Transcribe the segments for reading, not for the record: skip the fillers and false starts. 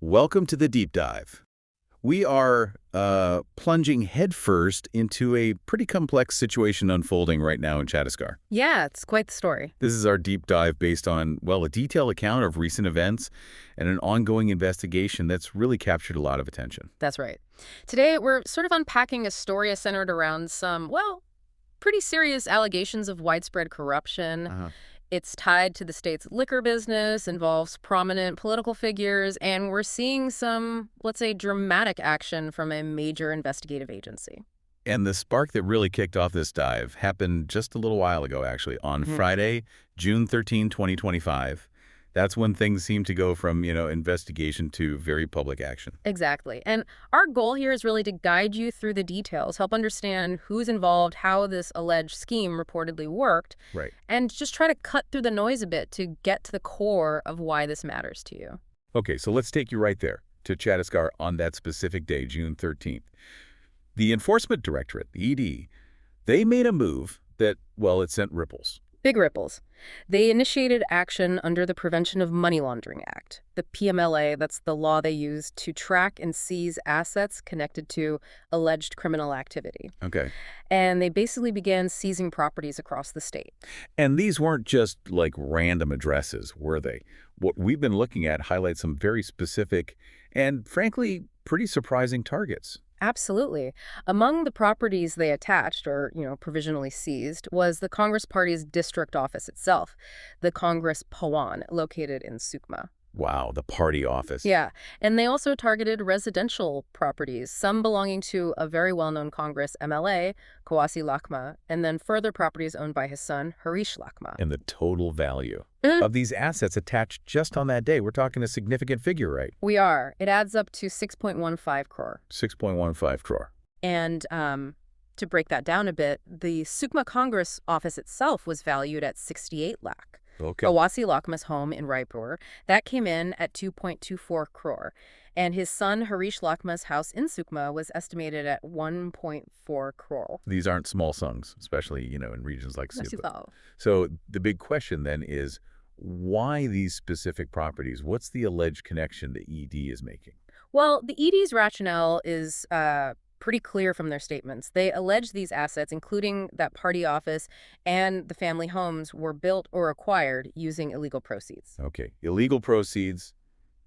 Welcome to the deep dive. We are plunging headfirst into a pretty complex situation unfolding right now in Chhattisgarh. Yeah, it's quite the story. This is our deep dive based on, well, a detailed account of recent events and an ongoing investigation that's really captured a lot of attention. That's right. Today, we're sort of unpacking a story centered around some, well, pretty serious allegations of widespread corruption. Uh-huh. It's tied to the state's liquor business, involves prominent political figures, and we're seeing some, let's say, dramatic action from a major investigative agency. And the spark that really kicked off this dive happened just a little while ago, actually, on Friday, June 13, 2025. That's when things seem to go from, investigation to very public action. Exactly. And our goal here is really to guide you through the details, help understand who's involved, how this alleged scheme reportedly worked, Right. and just try to cut through the noise a bit to get to the core of why this matters to you. Okay, so let's take you right there to Chhattisgarh on that specific day, June 13th. The Enforcement Directorate, the ED, they made a move that, well, it sent ripples. Big ripples. They initiated action under the Prevention of Money Laundering Act, the PMLA. That's the law they use to track and seize assets connected to alleged criminal activity. Okay. And they basically began seizing properties across the state. And these weren't just like random addresses, were they? What we've been looking at highlights some very specific and, frankly, pretty surprising targets. Absolutely. Among the properties they attached or, provisionally seized was the Congress Party's district office itself, the Congress Pawan, located in Sukma. Wow, the party office. Yeah, and they also targeted residential properties, some belonging to a very well-known Congress MLA, Kawasi Lakhma, and then further properties owned by his son, Harish Lakhma. And the total value of these assets attached just on that day, we're talking a significant figure, right? We are. It adds up to 6.15 crore. 6.15 crore. And to break that down a bit, the Sukma Congress office itself was valued at 68 lakh. Okay. Kawasi Lakhma's home in Raipur, that came in at 2.24 crore. And his son Harish Lakhma's house in Sukma was estimated at 1.4 crore. These aren't small sums, especially, in regions like Yes, Sukma. So the big question then is, why these specific properties? What's the alleged connection the ED is making? Well, the ED's rationale is pretty clear from their statements. They allege these assets, including that party office and the family homes, were built or acquired using illegal proceeds. Okay, illegal proceeds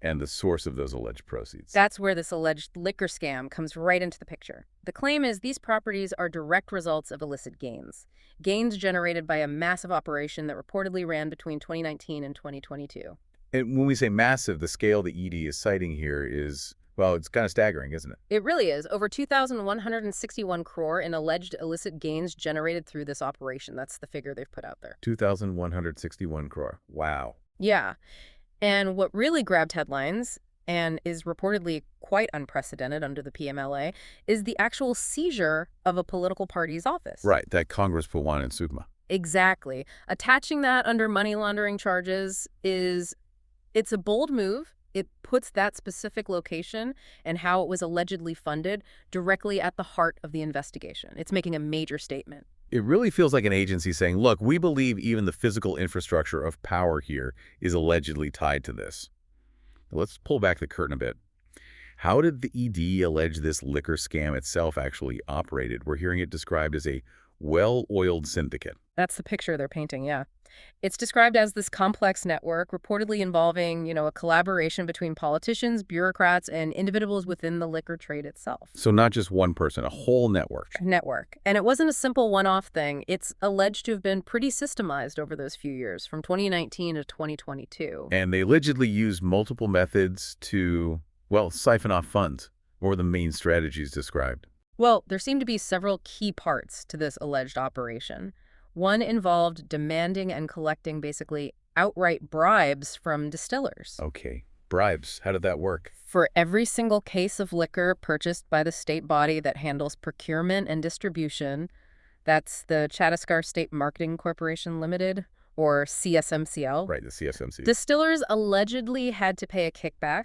and the source of those alleged proceeds. That's where this alleged liquor scam comes right into the picture. The claim is these properties are direct results of illicit gains. Gains generated by a massive operation that reportedly ran between 2019 and 2022. And when we say massive, the scale the ED is citing here is, well, it's kind of staggering, isn't it? It really is. Over 2,161 crore in alleged illicit gains generated through this operation. That's the figure they've put out there. 2,161 crore. Wow. Yeah. And what really grabbed headlines, and is reportedly quite unprecedented under the PMLA, is the actual seizure of a political party's office. Right, that Congress Pawan in Sukma. Exactly. Attaching that under money laundering charges it's a bold move. It puts that specific location and how it was allegedly funded directly at the heart of the investigation. It's making a major statement. It really feels like an agency saying, look, we believe even the physical infrastructure of power here is allegedly tied to this. Now, let's pull back the curtain a bit. How did the ED allege this liquor scam itself actually operated? We're hearing it described as a well-oiled syndicate. That's the picture they're painting, yeah. It's described as this complex network, reportedly involving, a collaboration between politicians, bureaucrats, and individuals within the liquor trade itself. So not just one person, a whole network. And it wasn't a simple one-off thing. It's alleged to have been pretty systemized over those few years, from 2019 to 2022. And they allegedly used multiple methods to, well, siphon off funds. What were the main strategies described? Well, there seem to be several key parts to this alleged operation. One involved demanding and collecting basically outright bribes from distillers. Okay. Bribes. How did that work? For every single case of liquor purchased by the state body that handles procurement and distribution, that's the Chhattisgarh State Marketing Corporation Limited, or CSMCL. Right, the CSMC. Distillers allegedly had to pay a kickback,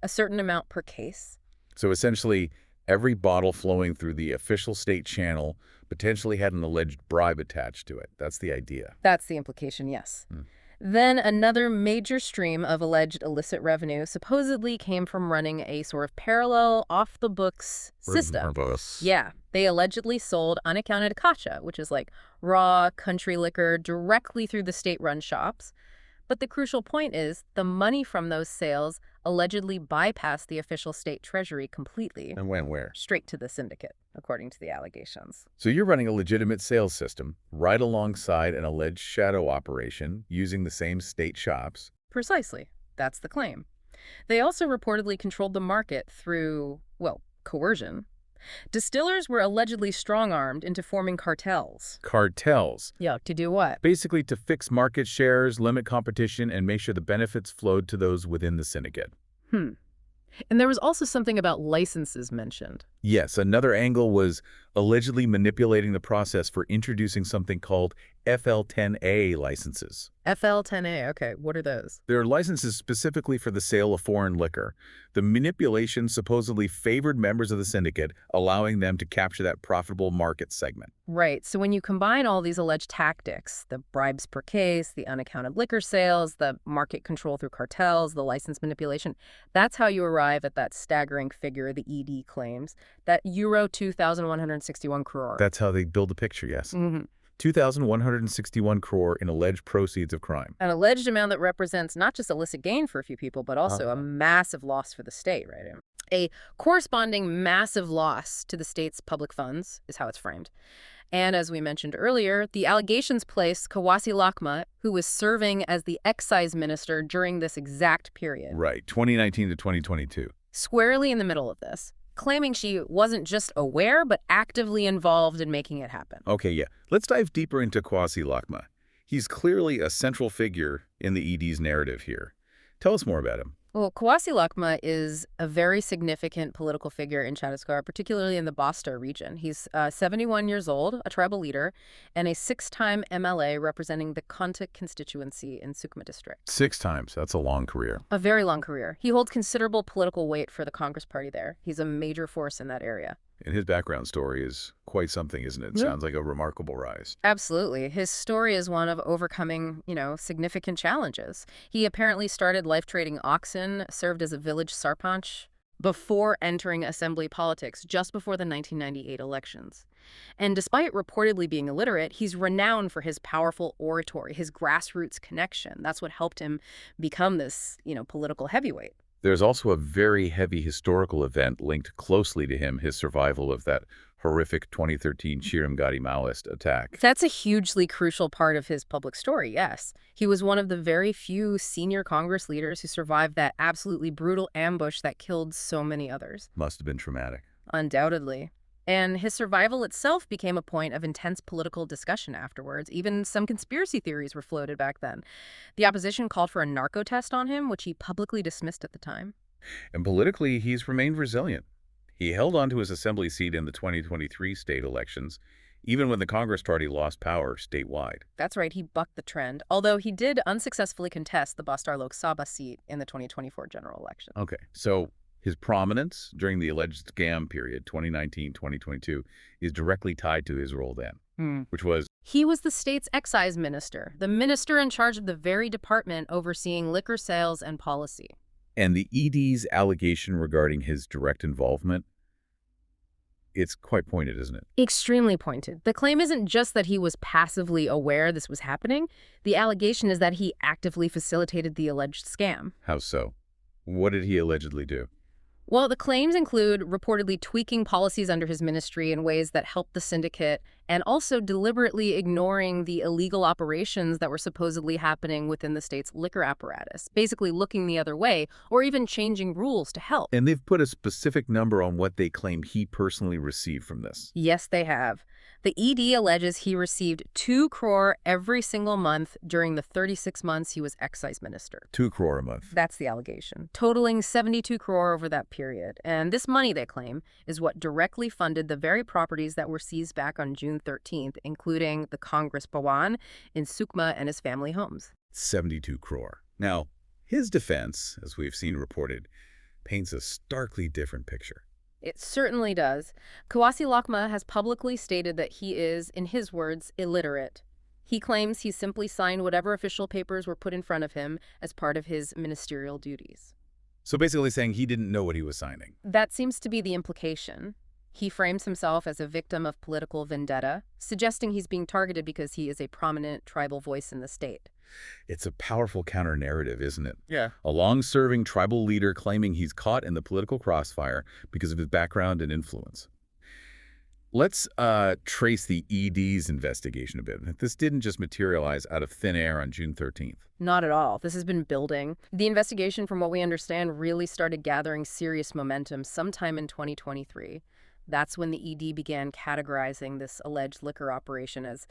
a certain amount per case. So essentially, every bottle flowing through the official state channel potentially had an alleged bribe attached to it. That's the idea. That's the implication, yes. Then another major stream of alleged illicit revenue supposedly came from running a sort of parallel, off-the-books system. Yeah, they allegedly sold unaccounted kacha, which is like raw country liquor, directly through the state-run shops. But the crucial point is the money from those sales allegedly bypassed the official state treasury completely, And went where? straight to the syndicate, according to the allegations. So you're running a legitimate sales system right alongside an alleged shadow operation using the same state shops. Precisely. That's the claim. They also reportedly controlled the market through, well, coercion. Distillers were allegedly strong-armed into forming cartels. Cartels. Yeah, to do what? Basically to fix market shares, limit competition, and make sure the benefits flowed to those within the syndicate. And there was also something about licenses mentioned. Yes, another angle was allegedly manipulating the process for introducing something called FL10A licenses. FL10A, okay, what are those? There are licenses specifically for the sale of foreign liquor. The manipulation supposedly favored members of the syndicate, allowing them to capture that profitable market segment. Right, so when you combine all these alleged tactics, the bribes per case, the unaccounted liquor sales, the market control through cartels, the license manipulation, that's how you arrive at that staggering figure the ED claims, that Euro 2,161 crore. That's how they build the picture, yes. Mm-hmm. 2,161 crore in alleged proceeds of crime. An alleged amount that represents not just illicit gain for a few people, but also a massive loss for the state, right? A corresponding massive loss to the state's public funds is how it's framed. And as we mentioned earlier, the allegations place Kawasi Lakhma, who was serving as the excise minister during this exact period. Right, 2019 to 2022. Squarely in the middle of this, claiming she wasn't just aware, but actively involved in making it happen. Okay, yeah. Let's dive deeper into Kawasi Lakhma. He's clearly a central figure in the ED's narrative here. Tell us more about him. Well, Kawasi Lakhma is a very significant political figure in Chhattisgarh, particularly in the Bastar region. He's 71 years old, a tribal leader, and a 6-time MLA representing the Kontik constituency in Sukma district. 6 times. That's a long career. A very long career. He holds considerable political weight for the Congress Party there. He's a major force in that area. And his background story is quite something, isn't it? Yeah. Sounds like a remarkable rise. Absolutely. His story is one of overcoming, significant challenges. He apparently started life trading oxen, served as a village sarpanch before entering assembly politics just before the 1998 elections. And despite reportedly being illiterate, he's renowned for his powerful oratory, his grassroots connection. That's what helped him become this, political heavyweight. There's also a very heavy historical event linked closely to him, his survival of that horrific 2013 Chiramgadi Maoist attack. That's a hugely crucial part of his public story, yes. He was one of the very few senior Congress leaders who survived that absolutely brutal ambush that killed so many others. Must have been traumatic. Undoubtedly. And his survival itself became a point of intense political discussion afterwards. Even some conspiracy theories were floated back then. The opposition called for a narco test on him, which he publicly dismissed at the time. And politically, he's remained resilient. He held on to his assembly seat in the 2023 state elections, even when the Congress Party lost power statewide. That's right, he bucked the trend, although he did unsuccessfully contest the Bastar Lok Sabha seat in the 2024 general election. Okay, so his prominence during the alleged scam period, 2019-2022, is directly tied to his role then, which was... He was the state's excise minister, the minister in charge of the very department overseeing liquor sales and policy. And the ED's allegation regarding his direct involvement, it's quite pointed, isn't it? Extremely pointed. The claim isn't just that he was passively aware this was happening. The allegation is that he actively facilitated the alleged scam. How so? What did he allegedly do? Well, the claims include reportedly tweaking policies under his ministry in ways that helped the syndicate and also deliberately ignoring the illegal operations that were supposedly happening within the state's liquor apparatus, basically looking the other way or even changing rules to help. And they've put a specific number on what they claim he personally received from this. Yes, they have. The ED alleges he received 2 crore every single month during the 36 months he was excise minister. 2 crore a month. That's the allegation, totaling 72 crore over that period. And this money, they claim, is what directly funded the very properties that were seized back on June 13th, including the Congress Bhawan in Sukma and his family homes. 72 crore. Now, his defense, as we've seen reported, paints a starkly different picture. It certainly does. Kawasi Lakhma has publicly stated that he is, in his words, illiterate. He claims he simply signed whatever official papers were put in front of him as part of his ministerial duties. So basically saying he didn't know what he was signing. That seems to be the implication. He frames himself as a victim of political vendetta, suggesting he's being targeted because he is a prominent tribal voice in the state. It's a powerful counter-narrative, isn't it? Yeah. A long-serving tribal leader claiming he's caught in the political crossfire because of his background and influence. Let's trace the ED's investigation a bit. This didn't just materialize out of thin air on June 13th. Not at all. This has been building. The investigation, from what we understand, really started gathering serious momentum sometime in 2023. That's when the ED began categorizing this alleged liquor operation as,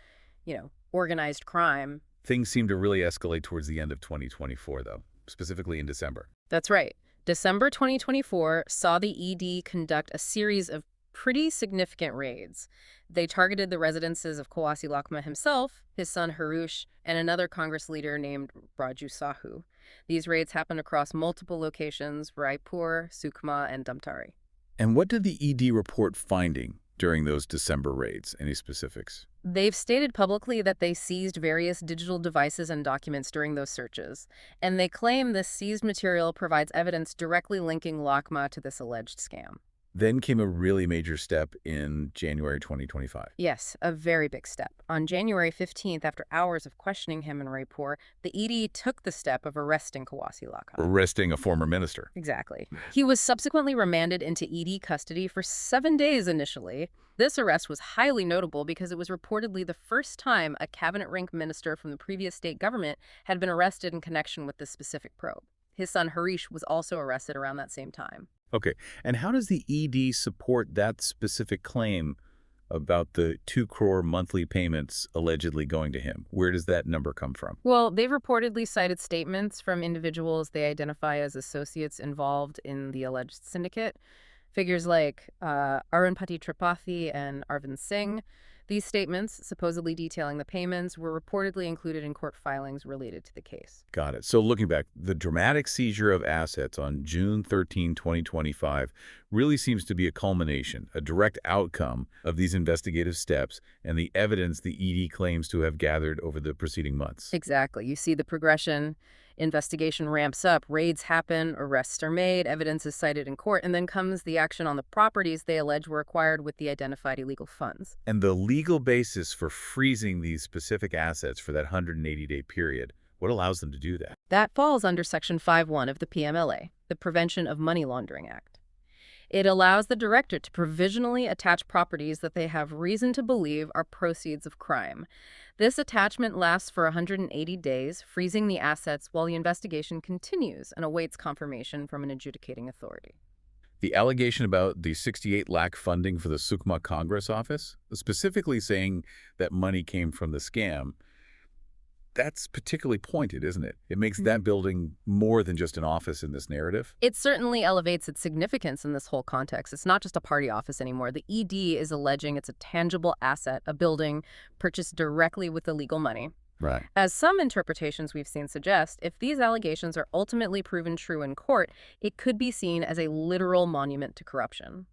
organized crime. Things seemed to really escalate towards the end of 2024, though, specifically in December. That's right. December 2024 saw the ED conduct a series of pretty significant raids. They targeted the residences of Kawasi Lakhma himself, his son Harush, and another Congress leader named Raju Sahu. These raids happened across multiple locations: Raipur, Sukma, and Damtari. And what did the ED report finding during those December raids? Any specifics? They've stated publicly that they seized various digital devices and documents during those searches, and they claim this seized material provides evidence directly linking Lakhma to this alleged scam. Then came a really major step in January 2025. Yes, a very big step. On January 15th, after hours of questioning him in Raipur, the ED took the step of arresting Kawasi Lakhma. Arresting a former minister. Exactly. He was subsequently remanded into ED custody for 7 days initially. This arrest was highly notable because it was reportedly the first time a cabinet-rank minister from the previous state government had been arrested in connection with this specific probe. His son Harish was also arrested around that same time. Okay, and how does the ED support that specific claim about the 2 crore monthly payments allegedly going to him? Where does that number come from? Well, they've reportedly cited statements from individuals they identify as associates involved in the alleged syndicate. Figures like Arunpati Tripathi and Arvind Singh. These statements, supposedly detailing the payments, were reportedly included in court filings related to the case. Got it. So looking back, the dramatic seizure of assets on June 13, 2025 really seems to be a culmination, a direct outcome of these investigative steps and the evidence the ED claims to have gathered over the preceding months. Exactly. You see the progression. Investigation ramps up, raids happen, arrests are made, evidence is cited in court, and then comes the action on the properties they allege were acquired with the identified illegal funds. And the legal basis for freezing these specific assets for that 180-day period, what allows them to do that? That falls under Section 5.1 of the PMLA, the Prevention of Money Laundering Act. It allows the director to provisionally attach properties that they have reason to believe are proceeds of crime. This attachment lasts for 180 days, freezing the assets while the investigation continues and awaits confirmation from an adjudicating authority. The allegation about the 68 lakh funding for the Sukma Congress office, specifically saying that money came from the scam, that's particularly pointed, isn't it? It makes that building more than just an office in this narrative. It certainly elevates its significance in this whole context. It's not just a party office anymore. The ED is alleging it's a tangible asset, a building purchased directly with illegal money. Right. As some interpretations we've seen suggest, if these allegations are ultimately proven true in court, it could be seen as a literal monument to corruption.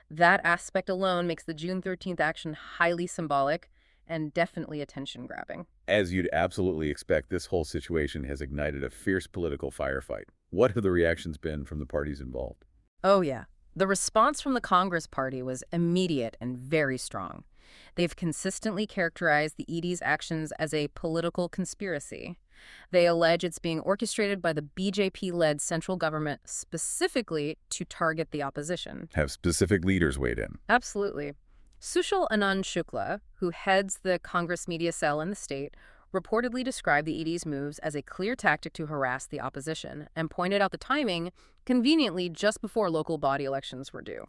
That aspect alone makes the June 13th action highly symbolic and definitely attention-grabbing. As you'd absolutely expect, this whole situation has ignited a fierce political firefight. What have the reactions been from the parties involved? Oh, yeah. The response from the Congress Party was immediate and very strong. They've consistently characterized the ED's actions as a political conspiracy. They allege it's being orchestrated by the BJP-led central government specifically to target the opposition. Have specific leaders weighed in? Absolutely. Sushil Anand Shukla, who heads the Congress media cell in the state, reportedly described the ED's moves as a clear tactic to harass the opposition and pointed out the timing conveniently just before local body elections were due.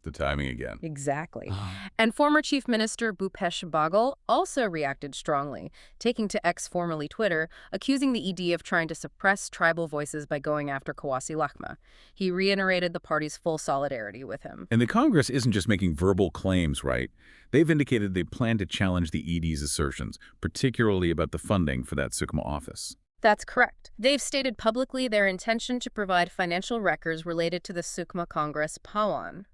The timing again. Exactly. And former Chief Minister Bhupesh Baghel also reacted strongly, taking to X, formerly Twitter, accusing the ED of trying to suppress tribal voices by going after Kawasi Lakhma. He reiterated the party's full solidarity with him. And the Congress isn't just making verbal claims, right? They've indicated they plan to challenge the ED's assertions, particularly about the funding for that Sukma office. That's correct. They've stated publicly their intention to provide financial records related to the Sukma Congress Pawan.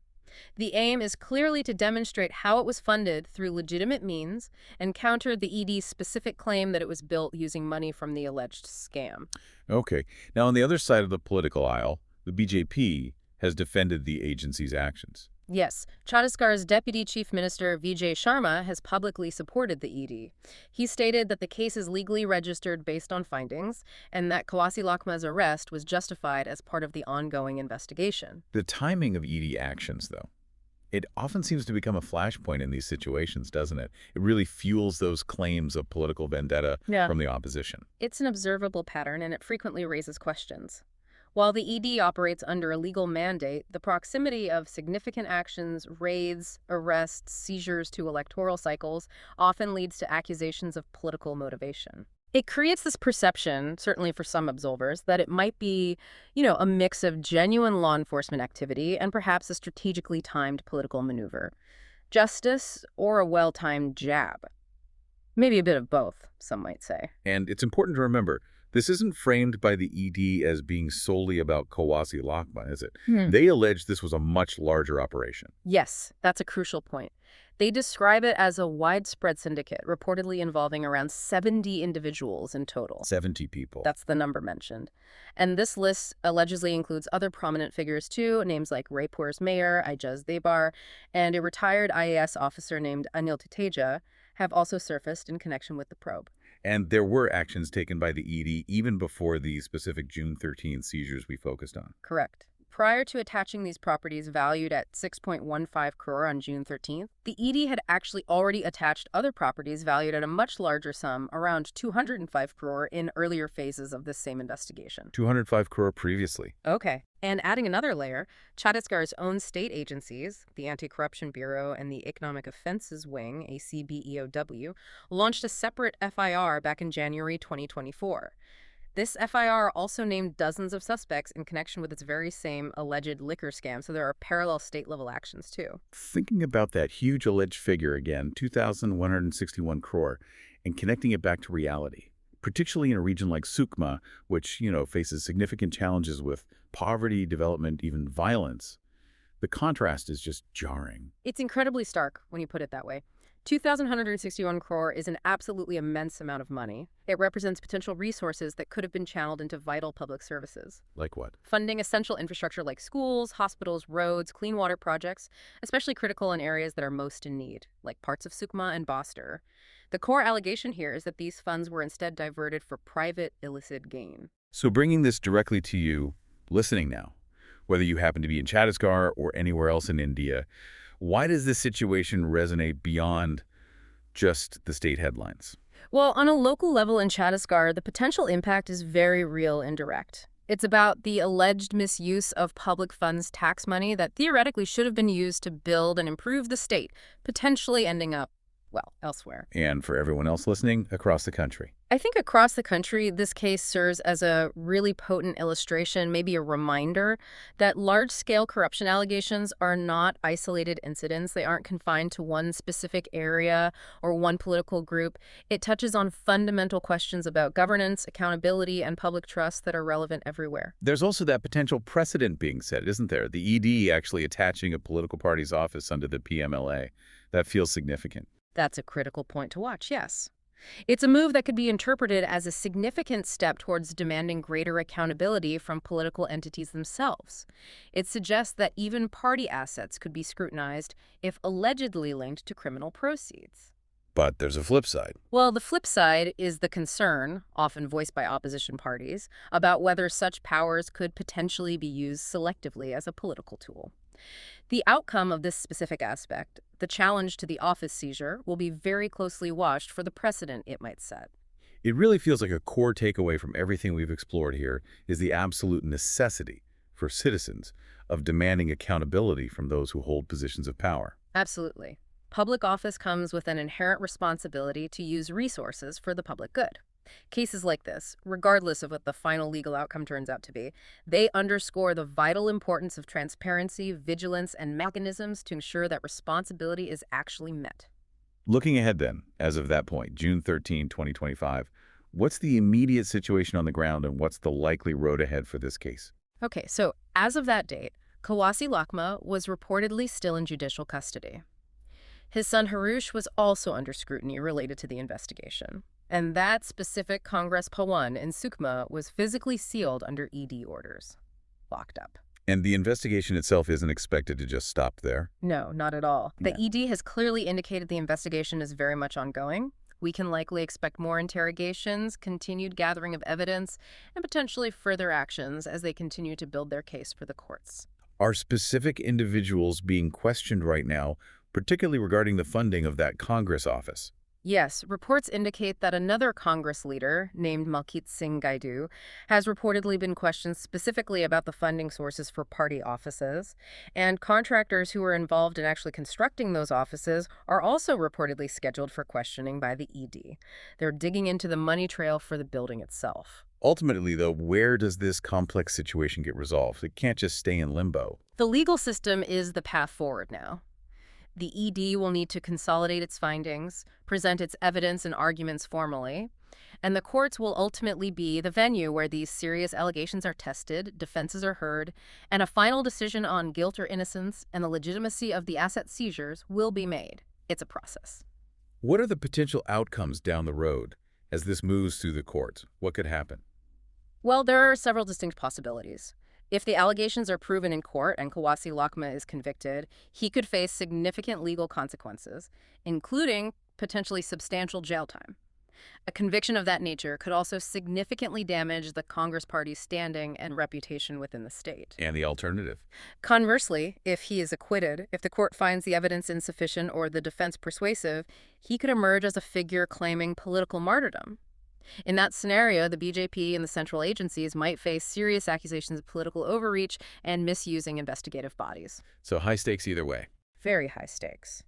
The aim is clearly to demonstrate how it was funded through legitimate means and counter the ED's specific claim that it was built using money from the alleged scam. Okay. Now, on the other side of the political aisle, the BJP has defended the agency's actions. Yes, Chhattisgarh's Deputy Chief Minister Vijay Sharma has publicly supported the ED. He stated that the case is legally registered based on findings and that Kawasi Lakhma's arrest was justified as part of the ongoing investigation. The timing of ED actions, though, it often seems to become a flashpoint in these situations, doesn't it? It really fuels those claims of political vendetta Yeah. from the opposition. It's an observable pattern and it frequently raises questions. While the ED operates under a legal mandate, the proximity of significant actions, raids, arrests, seizures to electoral cycles often leads to accusations of political motivation. It creates this perception, certainly for some observers, that it might be, a mix of genuine law enforcement activity and perhaps a strategically timed political maneuver. Justice or a well-timed jab. Maybe a bit of both, some might say. And it's important to remember, this isn't framed by the ED as being solely about Kawasi Lakhma, is it? They allege this was a much larger operation. Yes, that's a crucial point. They describe it as a widespread syndicate, reportedly involving around 70 individuals in total. 70 people. That's the number mentioned. And this list allegedly includes other prominent figures too, names like Raipur's mayor, Ijaz Debar, and a retired IAS officer named Anil Titeja have also surfaced in connection with the probe. And there were actions taken by the ED even before the specific June 13 seizures we focused on. Correct. Prior to attaching these properties valued at 6.15 crore on June 13th, the ED had actually already attached other properties valued at a much larger sum, around 205 crore, in earlier phases of this same investigation. 205 crore previously. Okay. And adding another layer, Chhattisgarh's own state agencies, the Anti-Corruption Bureau and the Economic Offenses Wing, ACBEOW, launched a separate FIR back in January 2024. This FIR also named dozens of suspects in connection with its very same alleged liquor scam, so there are parallel state-level actions too. Thinking about that huge alleged figure again, 2,161 crore, and connecting it back to reality, particularly in a region like Sukma, which, faces significant challenges with poverty, development, even violence, the contrast is just jarring. It's incredibly stark when you put it that way. 2,161 crore is an absolutely immense amount of money. It represents potential resources that could have been channeled into vital public services. Like what? Funding essential infrastructure like schools, hospitals, roads, clean water projects, especially critical in areas that are most in need, like parts of Sukma and Bostor. The core allegation here is that these funds were instead diverted for private, illicit gain. So bringing this directly to you, listening now, whether you happen to be in Chhattisgarh or anywhere else in India, why does this situation resonate beyond just the state headlines? Well, on a local level in Chhattisgarh, the potential impact is very real and direct. It's about the alleged misuse of public funds tax money that theoretically should have been used to build and improve the state, potentially ending up, elsewhere. And for everyone else listening, across the country. I think across the country, this case serves as a really potent illustration, maybe a reminder, that large-scale corruption allegations are not isolated incidents. They aren't confined to one specific area or one political group. It touches on fundamental questions about governance, accountability, and public trust that are relevant everywhere. There's also that potential precedent being set, isn't there? The ED actually attaching a political party's office under the PMLA. That feels significant. That's a critical point to watch, yes. It's a move that could be interpreted as a significant step towards demanding greater accountability from political entities themselves. It suggests that even party assets could be scrutinized if allegedly linked to criminal proceeds. But there's a flip side. Well, the flip side is the concern, often voiced by opposition parties, about whether such powers could potentially be used selectively as a political tool. The outcome of this specific aspect, the challenge to the office seizure, will be very closely watched for the precedent it might set. It really feels like a core takeaway from everything we've explored here is the absolute necessity for citizens of demanding accountability from those who hold positions of power. Absolutely. Public office comes with an inherent responsibility to use resources for the public good. Cases like this, regardless of what the final legal outcome turns out to be, they underscore the vital importance of transparency, vigilance, and mechanisms to ensure that responsibility is actually met. Looking ahead then, as of that point, June 13, 2025, what's the immediate situation on the ground and what's the likely road ahead for this case? Okay, so as of that date, Kawasi Lakhma was reportedly still in judicial custody. His son Harush was also under scrutiny related to the investigation. And that specific Congress Bhawan in Sukma was physically sealed under ED orders, locked up. And the investigation itself isn't expected to just stop there. No, not at all. The Yeah. ED has clearly indicated the investigation is very much ongoing. We can likely expect more interrogations, continued gathering of evidence, and potentially further actions as they continue to build their case for the courts. Are specific individuals being questioned right now, particularly regarding the funding of that Congress office? Yes, reports indicate that another Congress leader, named Malkit Singh Gaidu, has reportedly been questioned specifically about the funding sources for party offices, and contractors who were involved in actually constructing those offices are also reportedly scheduled for questioning by the ED. They're digging into the money trail for the building itself. Ultimately, though, where does this complex situation get resolved? It can't just stay in limbo. The legal system is the path forward now. The ED will need to consolidate its findings, present its evidence and arguments formally, and the courts will ultimately be the venue where these serious allegations are tested, defenses are heard, and a final decision on guilt or innocence and the legitimacy of the asset seizures will be made. It's a process. What are the potential outcomes down the road as this moves through the courts? What could happen? Well, there are several distinct possibilities. If the allegations are proven in court and Kawasi Lakhma is convicted, he could face significant legal consequences, including potentially substantial jail time. A conviction of that nature could also significantly damage the Congress Party's standing and reputation within the state. And the alternative? Conversely, if he is acquitted, if the court finds the evidence insufficient or the defense persuasive, he could emerge as a figure claiming political martyrdom. In that scenario, the BJP and the central agencies might face serious accusations of political overreach and misusing investigative bodies. So high stakes either way. Very high stakes.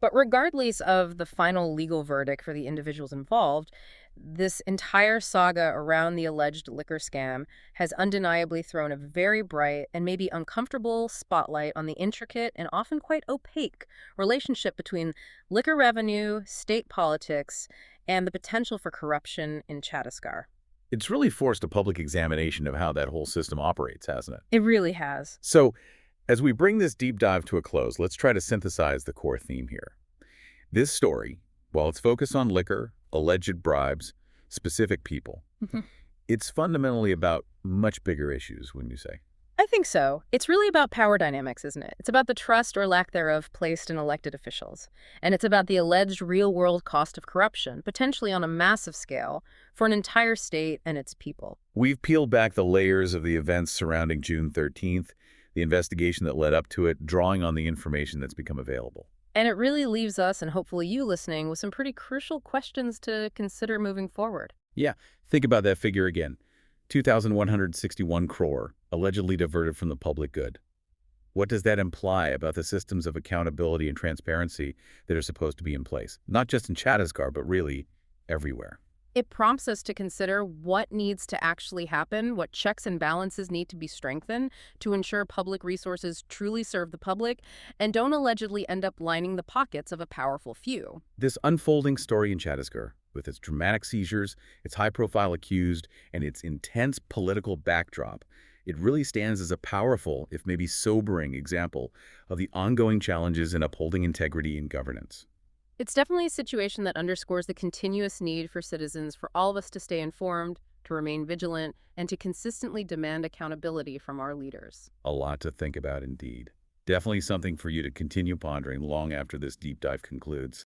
But regardless of the final legal verdict for the individuals involved, this entire saga around the alleged liquor scam has undeniably thrown a very bright and maybe uncomfortable spotlight on the intricate and often quite opaque relationship between liquor revenue, state politics, and the potential for corruption in Chhattisgarh. It's really forced a public examination of how that whole system operates, hasn't it? It really has. So, as we bring this deep dive to a close, let's try to synthesize the core theme here. This story, while it's focused on liquor, alleged bribes, specific people, it's fundamentally about much bigger issues, wouldn't you say? I think so. It's really about power dynamics, isn't it? It's about the trust or lack thereof placed in elected officials. And it's about the alleged real-world cost of corruption, potentially on a massive scale, for an entire state and its people. We've peeled back the layers of the events surrounding June 13th, the investigation that led up to it, drawing on the information that's become available. And it really leaves us, and hopefully you listening, with some pretty crucial questions to consider moving forward. Yeah, think about that figure again. 2,161 crore, allegedly diverted from the public good. What does that imply about the systems of accountability and transparency that are supposed to be in place? Not just in Chhattisgarh, but really everywhere. It prompts us to consider what needs to actually happen, what checks and balances need to be strengthened to ensure public resources truly serve the public and don't allegedly end up lining the pockets of a powerful few. This unfolding story in Chhattisgarh, with its dramatic seizures, its high-profile accused, and its intense political backdrop, it really stands as a powerful, if maybe sobering, example of the ongoing challenges in upholding integrity in governance. It's definitely a situation that underscores the continuous need for citizens, for all of us to stay informed, to remain vigilant, and to consistently demand accountability from our leaders. A lot to think about indeed. Definitely something for you to continue pondering long after this deep dive concludes.